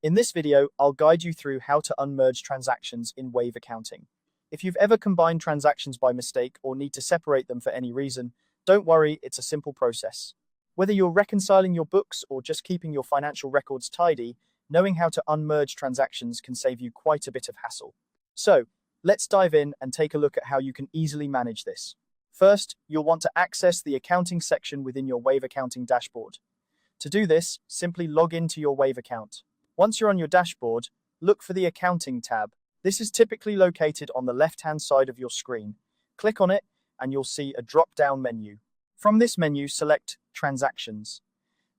In this video, I'll guide you through how to unmerge transactions in Wave accounting. If you've ever combined transactions by mistake or need to separate them for any reason, don't worry, it's a simple process. Whether you're reconciling your books or just keeping your financial records tidy, knowing how to unmerge transactions can save you quite a bit of hassle. So, let's dive in and take a look at how you can easily manage this. First, you'll want to access the accounting section within your Wave accounting dashboard. To do this, simply log into your Wave account. Once you're on your dashboard, look for the Accounting tab. This is typically located on the left-hand side of your screen. Click on it, and you'll see a drop-down menu. From this menu, select Transactions.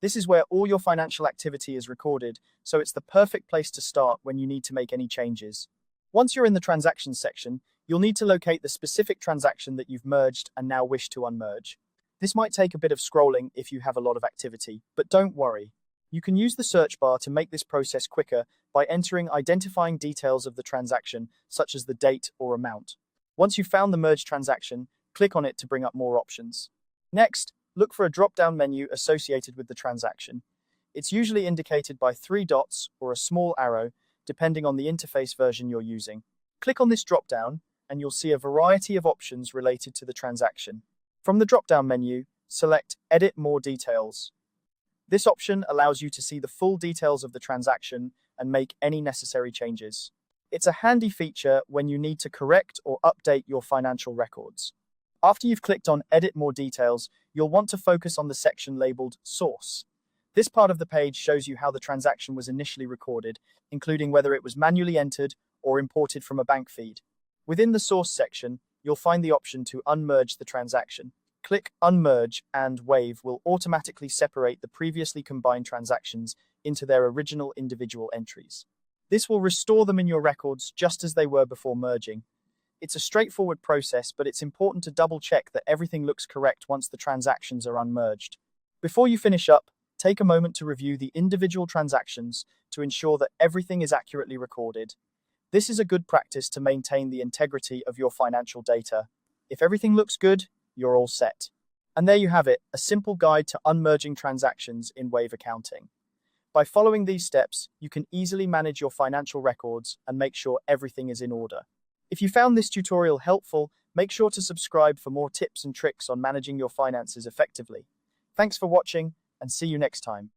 This is where all your financial activity is recorded, so it's the perfect place to start when you need to make any changes. Once you're in the Transactions section, you'll need to locate the specific transaction that you've merged and now wish to unmerge. This might take a bit of scrolling if you have a lot of activity, but don't worry. You can use the search bar to make this process quicker by entering identifying details of the transaction, such as the date or amount. Once you've found the merged transaction, click on it to bring up more options. Next, look for a drop-down menu associated with the transaction. It's usually indicated by 3 dots or a small arrow, depending on the interface version you're using. Click on this drop-down, and you'll see a variety of options related to the transaction. From the drop-down menu, select Edit More Details. This option allows you to see the full details of the transaction and make any necessary changes. It's a handy feature when you need to correct or update your financial records. After you've clicked on Edit More Details, you'll want to focus on the section labeled Source. This part of the page shows you how the transaction was initially recorded, including whether it was manually entered or imported from a bank feed. Within the Source section, you'll find the option to unmerge the transaction. Click Unmerge and Wave will automatically separate the previously combined transactions into their original individual entries. This will restore them in your records just as they were before merging. It's a straightforward process, but it's important to double-check that everything looks correct once the transactions are unmerged. Before you finish up, take a moment to review the individual transactions to ensure that everything is accurately recorded. This is a good practice to maintain the integrity of your financial data. If everything looks good, you're all set. And there you have it, a simple guide to unmerging transactions in Wave accounting. By following these steps, you can easily manage your financial records and make sure everything is in order. If you found this tutorial helpful, make sure to subscribe for more tips and tricks on managing your finances effectively. Thanks for watching, and see you next time.